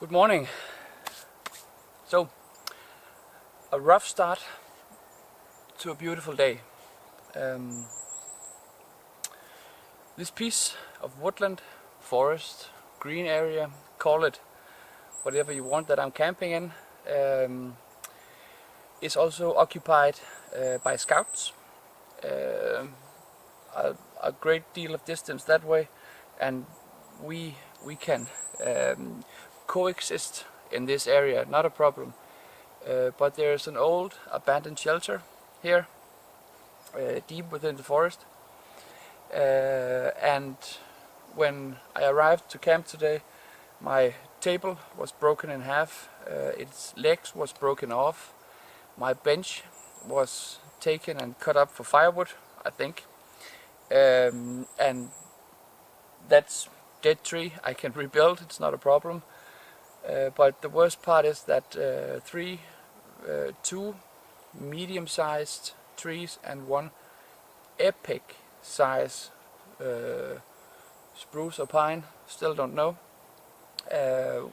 Good morning. So, a rough start to a beautiful day. This piece of woodland, forest, green area, call it whatever you want, that I'm camping in, is also occupied by scouts. A great deal of distance that way, and we can coexist in this area, not a problem. But there's an old abandoned shelter here, deep within the forest, and when I arrived to camp today, my table was broken in half, its legs was broken off, my bench was taken and cut up for firewood, I think, and that's dead tree. I can rebuild, it's not a problem. But the worst part is that two medium-sized trees and one epic size spruce or pine, still don't know,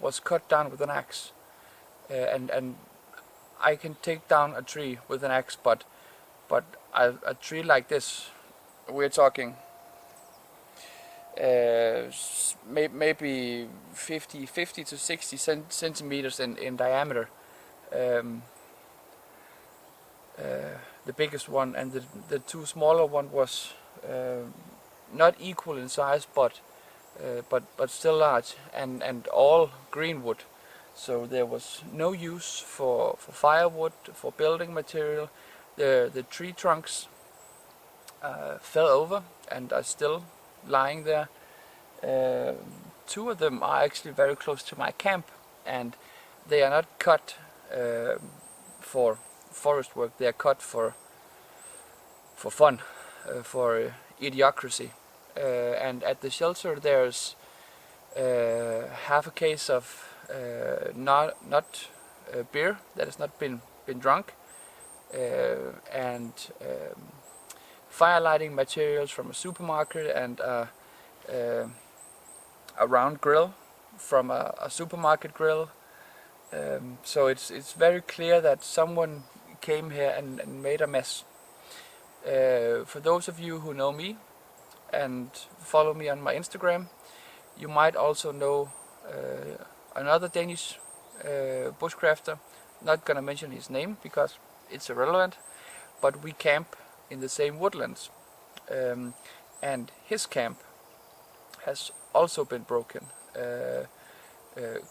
was cut down with an axe. And I can take down a tree with an axe, but a tree like this, we're talking maybe 50 to 60 centimeters in diameter. The biggest one, and the two smaller one was not equal in size, but still large, and all greenwood. So there was no use for firewood, for building material. The tree trunks fell over and are still lying there. Two of them are actually very close to my camp, and they are not cut for forest work. They are cut for fun, for idiocracy. And at the shelter there's half a case of not beer that has not been drunk, and fire lighting materials from a supermarket, and a round grill from a supermarket grill. So it's very clear that someone came here and made a mess. For those of you who know me and follow me on my Instagram, you might also know another Danish bushcrafter. Not gonna mention his name because it's irrelevant, but we camp in the same woodlands, and his camp has also been broken,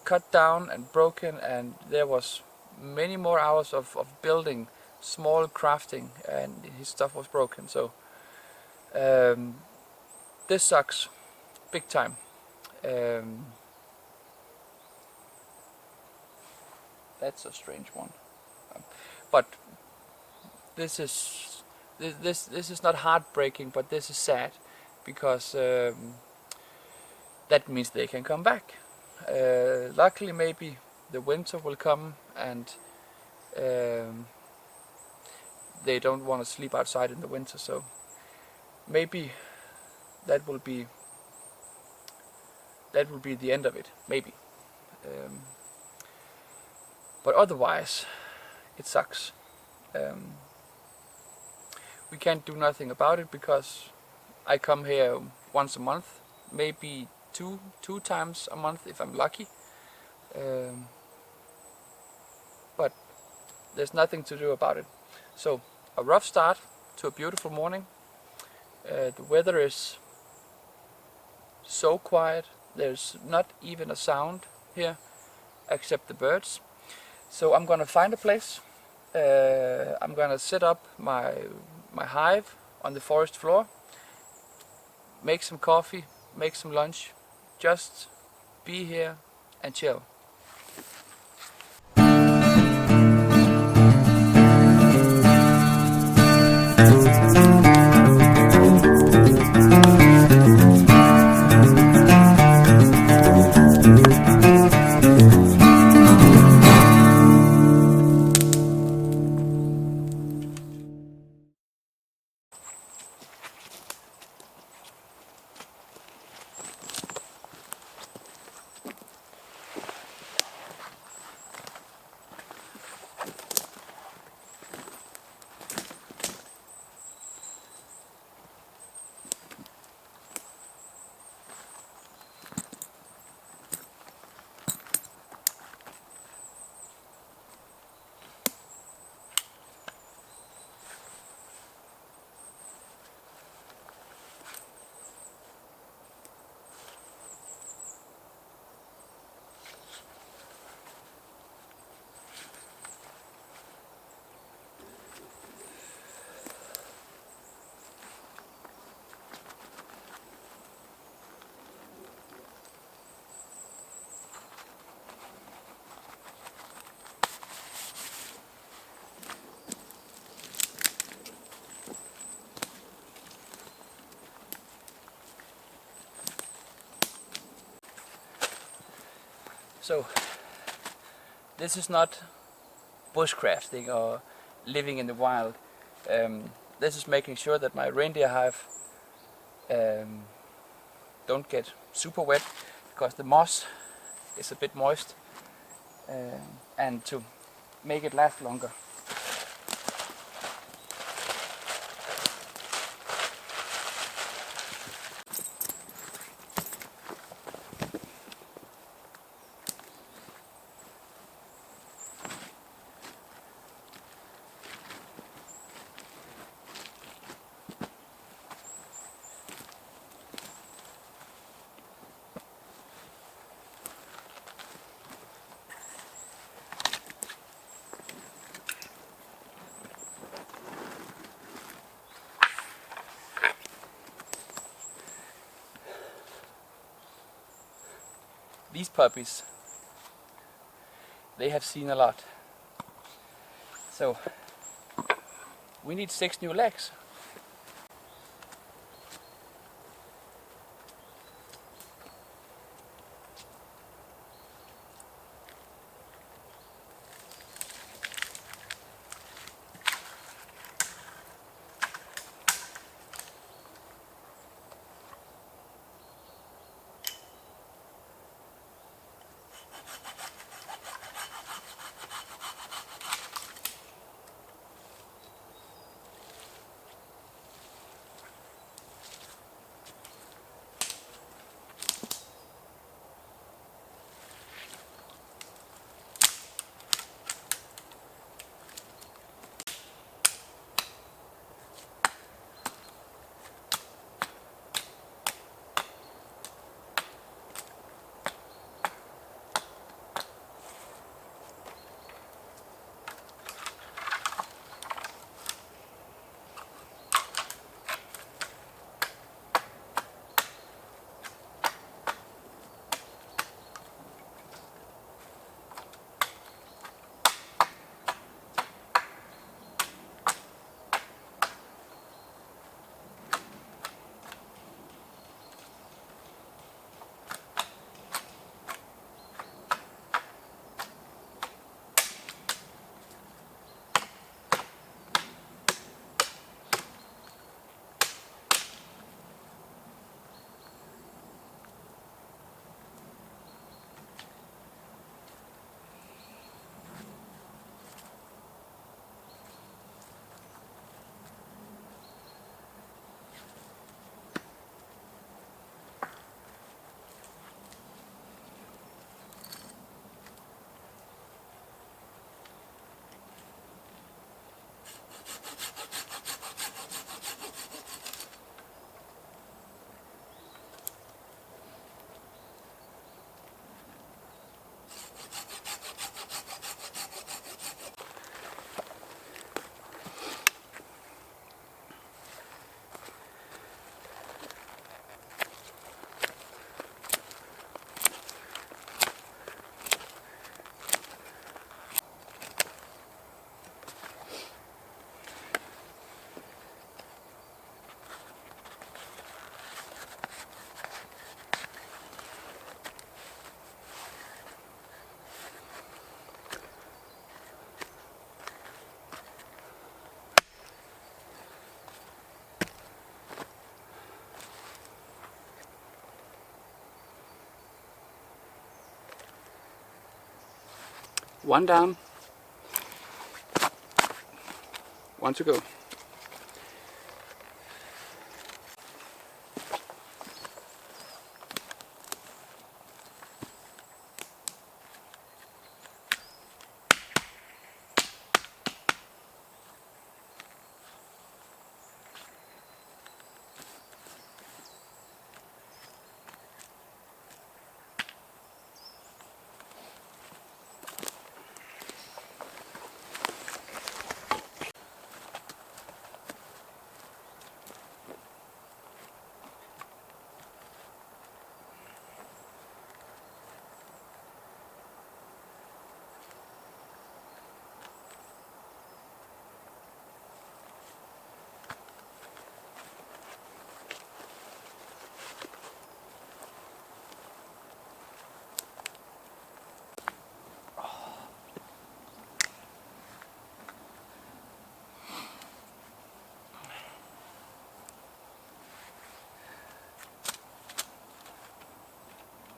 cut down and broken, and there was many more hours of building, small crafting, and his stuff was broken. So this sucks big time. That's a strange one, but this is not heartbreaking, but this is sad, because that means they can come back. Luckily, maybe the winter will come, and they don't want to sleep outside in the winter, so maybe that will be the end of it, maybe. But otherwise, it sucks. We can't do nothing about it, because I come here once a month, maybe two times a month if I'm lucky. But there's nothing to do about it. So a rough start to a beautiful morning. The weather is so quiet. There's not even a sound here except the birds. So I'm gonna find a place. I'm gonna set up my hive on the forest floor, make some coffee, make some lunch, just be here and chill. So this is not bushcrafting or living in the wild. This is making sure that my reindeer hive don't get super wet, because the moss is a bit moist, and to make it last longer. These puppies, they have seen a lot. So we need 6 new legs. One down, one to go.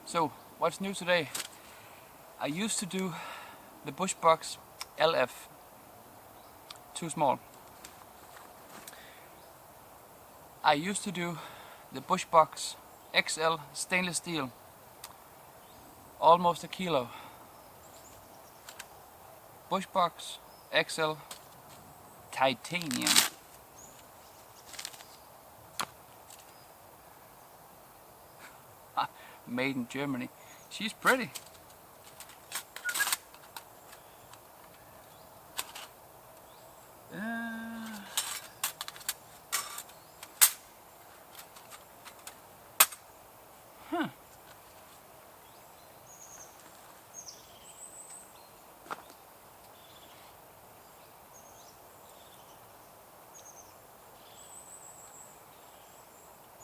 So, what's new today? I used to do the Bushbox LF, too small. I used to do the Bushbox XL stainless steel, almost a kilo. Bushbox XL titanium. Made in Germany. She's pretty.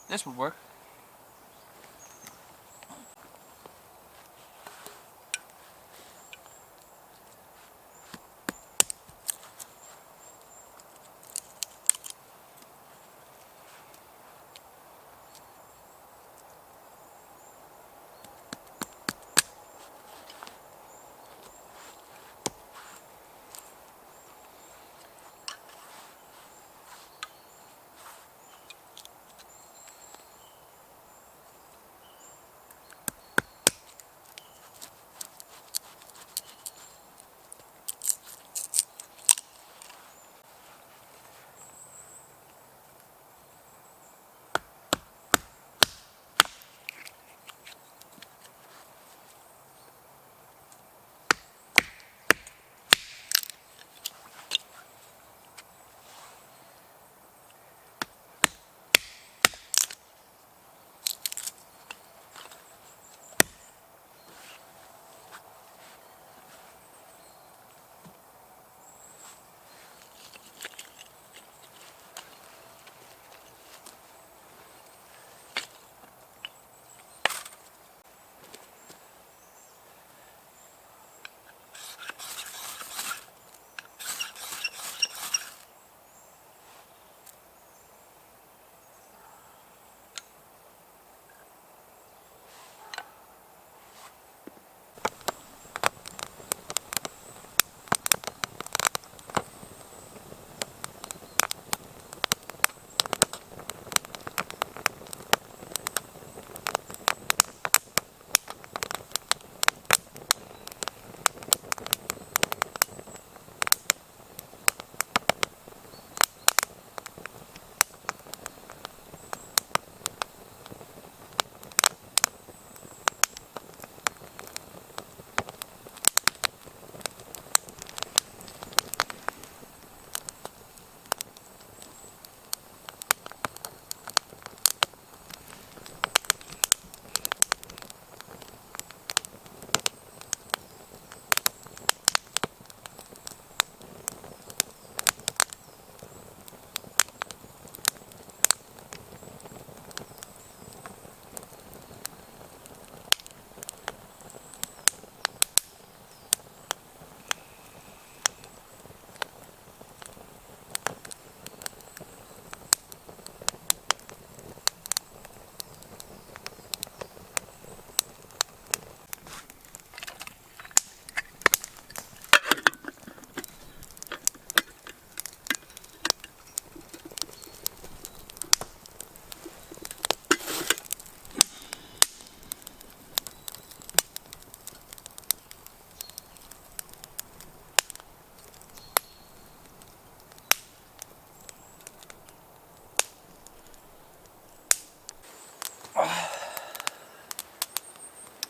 This would work.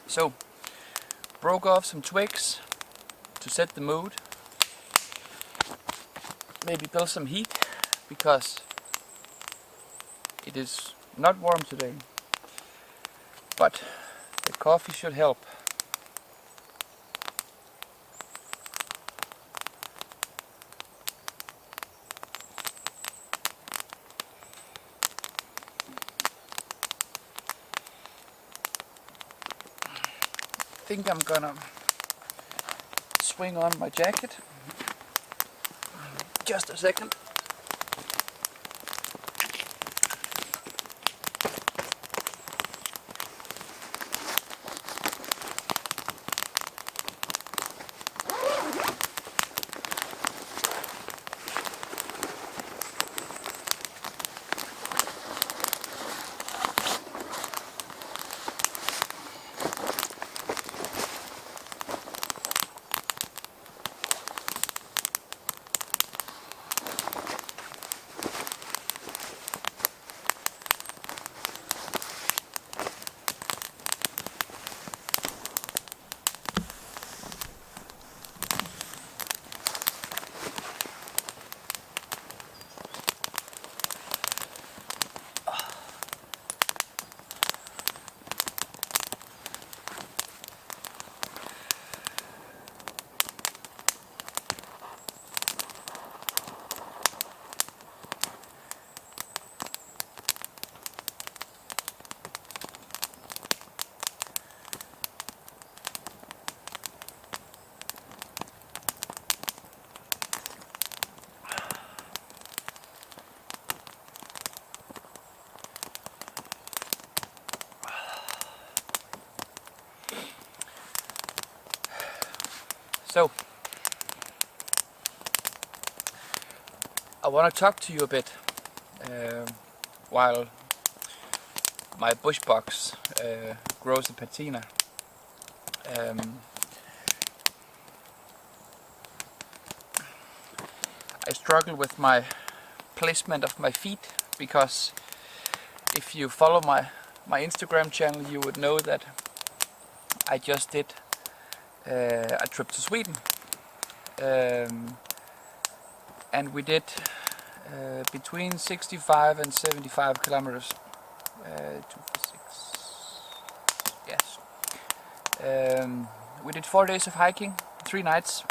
So, broke off some twigs to set the mood. Maybe build some heat because it is not warm today. But the coffee should help. I think I'm gonna swing on my jacket. Just a second. So I want to talk to you a bit while my Bushbox grows a patina. I struggle with my placement of my feet, because if you follow my Instagram channel, you would know that I just did a trip to Sweden, and we did between 65 and 75 kilometers. 2 for 6. Yes. We did 4 days of hiking, 3 nights,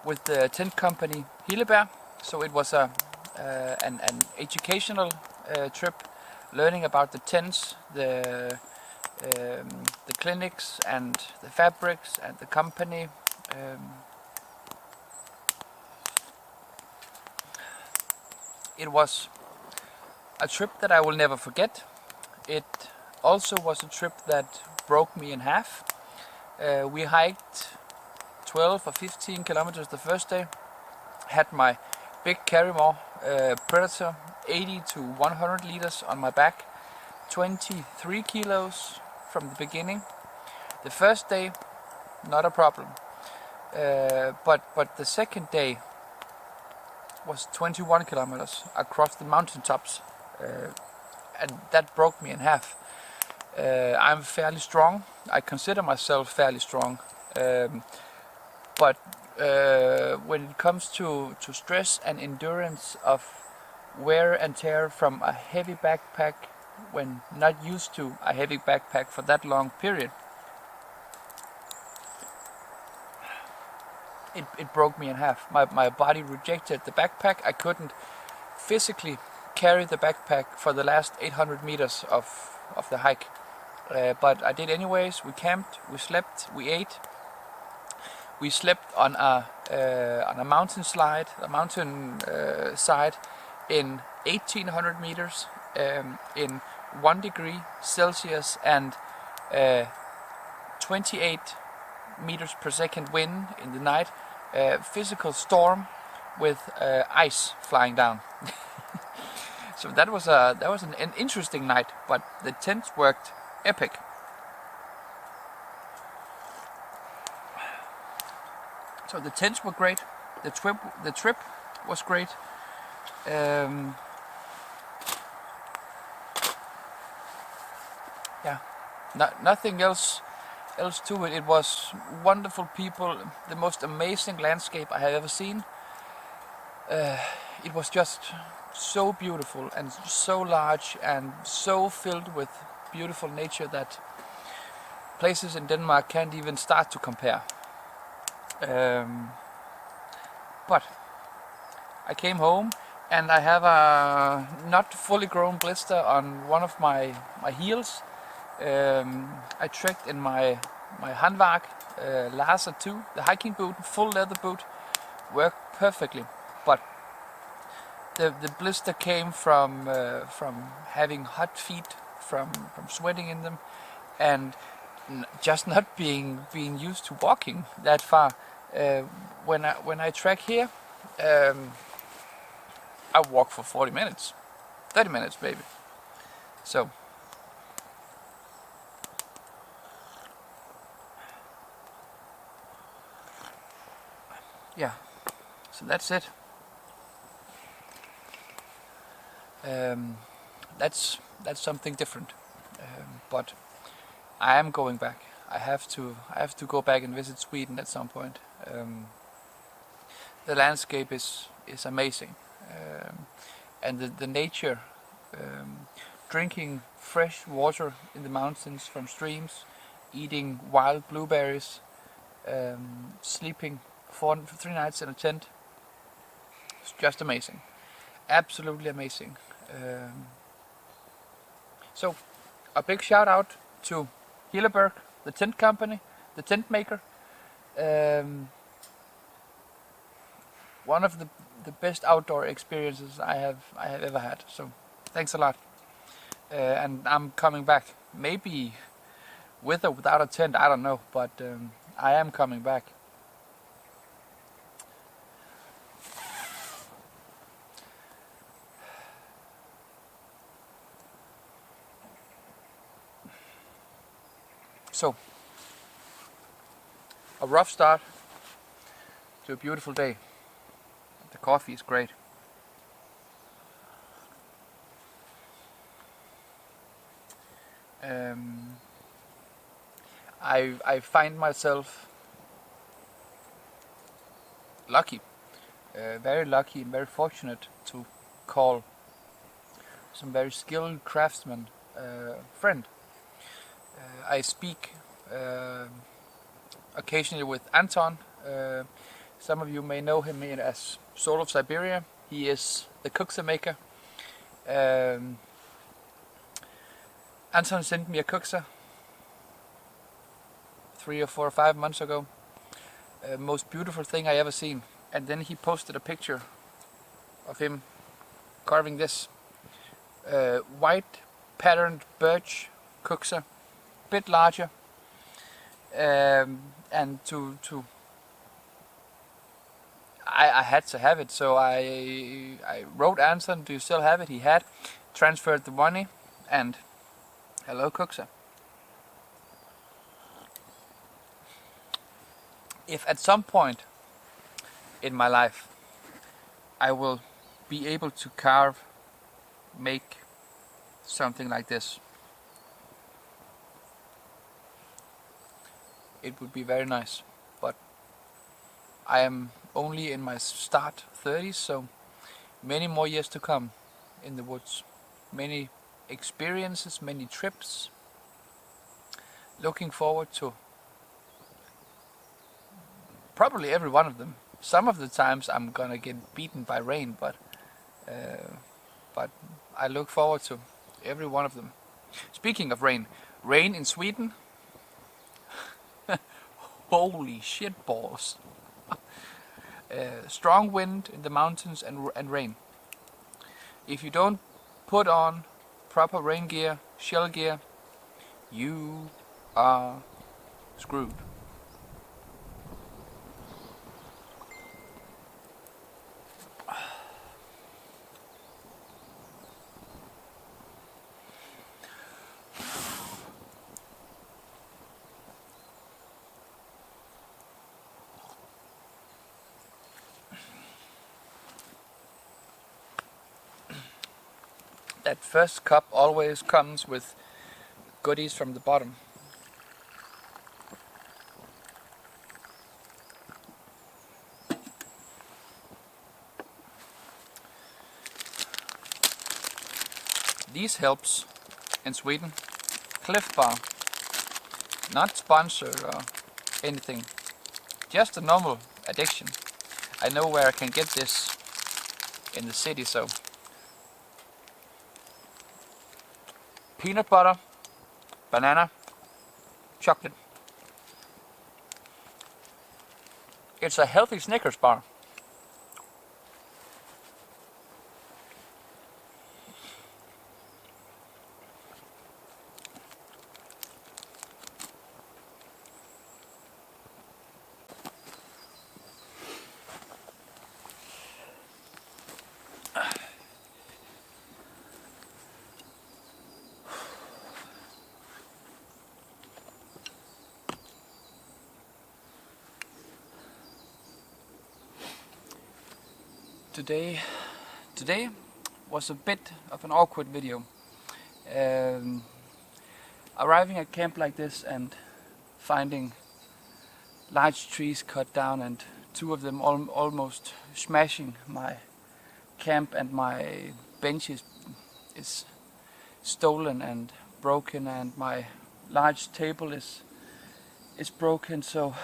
with the tent company Hilleberg. So it was an educational trip, learning about the tents, the clinics and the fabrics and the company. It was a trip that I will never forget. It also was a trip that broke me in half. We hiked 12 or 15 kilometers the first day. Had my big Carrymore Predator 80 to 100 liters on my back, 23 kilos from the beginning. The first day, not a problem, but the second day was 21 kilometers across the mountaintops, and that broke me in half. I'm fairly strong. I consider myself fairly strong, but when it comes to stress and endurance of wear and tear from a heavy backpack, when not used to a heavy backpack for that long period, it broke me in half. My body rejected the backpack. I couldn't physically carry the backpack for the last 800 meters of the hike, but I did anyways. We camped, we slept, we ate. We slept on a mountain slide, a mountain side in 1800 meters, in 1 degree Celsius and 28 meters per second wind in the night. Physical storm with ice flying down. So that was an interesting night, but the tent worked epic. So the tents were great. The trip was great. Yeah, nothing else to it. It was wonderful people, the most amazing landscape I have ever seen. It was just so beautiful and so large and so filled with beautiful nature that places in Denmark can't even start to compare. But I came home and I have a not fully grown blister on one of my heels. I trekked in my handvag Laser 2, the hiking boot, full leather boot, worked perfectly. But the blister came from having hot feet, from sweating in them, and just not being used to walking that far. When I trek here, I walk for 40 minutes, 30 minutes maybe. So yeah, so that's it. That's something different, but I am going back. I have to go back and visit Sweden at some point. The landscape is amazing, and the nature, drinking fresh water in the mountains from streams, eating wild blueberries, sleeping 3 nights in a tent. It's just amazing, absolutely amazing. So a big shout out to Hilleberg, the tent company, the tent maker. One of the best outdoor experiences I have ever had. So thanks a lot. And I'm coming back maybe With or without a tent, I don't know, but I am coming back. So, a rough start to a beautiful day. The coffee is great. I find myself lucky, very lucky and very fortunate to call some very skilled craftsman friend. I speak occasionally with Anton. Some of you may know him as Soul of Siberia. He is the cooksa maker. Anton sent me a cooksa 3 or 4 or 5 months ago. Most beautiful thing I ever seen. And then he posted a picture of him carving this white patterned birch cooksa, bit larger, and I had to have it, so I wrote Anton, do you still have it? He had, transferred the money, and hello cooksa. If at some point in my life I will be able to make something like this, it would be very nice, but I am only in my start 30s, so many more years to come in the woods, many experiences, many trips, looking forward to probably every one of them. Some of the times I'm gonna get beaten by rain, but I look forward to every one of them. Speaking of rain in Sweden, holy shit balls. Strong wind in the mountains and rain. If you don't put on proper rain gear, shell gear, you are screwed. That first cup always comes with goodies from the bottom. These helps in Sweden. Cliff Bar. Not sponsored or anything. Just a normal addiction. I know where I can get this in the city, so peanut butter, banana, chocolate. It's a healthy Snickers bar. Today was a bit of an awkward video. Arriving at camp like this and finding large trees cut down and 2 of them almost smashing my camp, and my bench is stolen and broken, and my large table is broken. So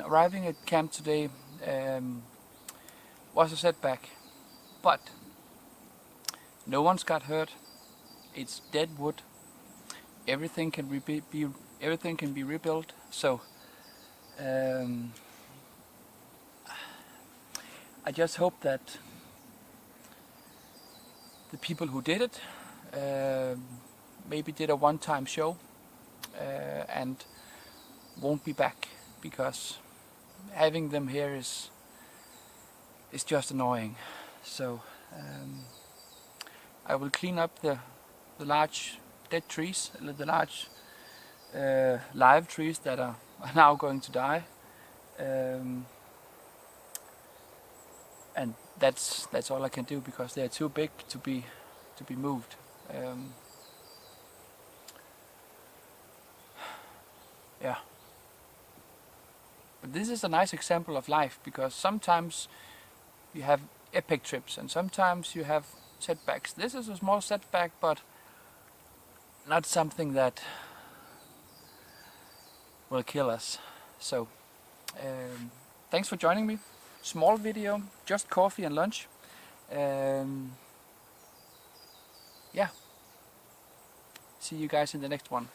arriving at camp today was a setback, but no one's got hurt. It's dead wood. Everything can be rebuilt. So I just hope that the people who did it maybe did a one-time show. and won't be back, because having them here is just annoying. So I will clean up the large dead trees, the large live trees that are now going to die, and that's all I can do, because they are too big to be moved. Yeah. But this is a nice example of life, because sometimes you have epic trips and sometimes you have setbacks. This is a small setback, but not something that will kill us. So thanks for joining me. Small video, just coffee and lunch. Yeah. See you guys in the next one.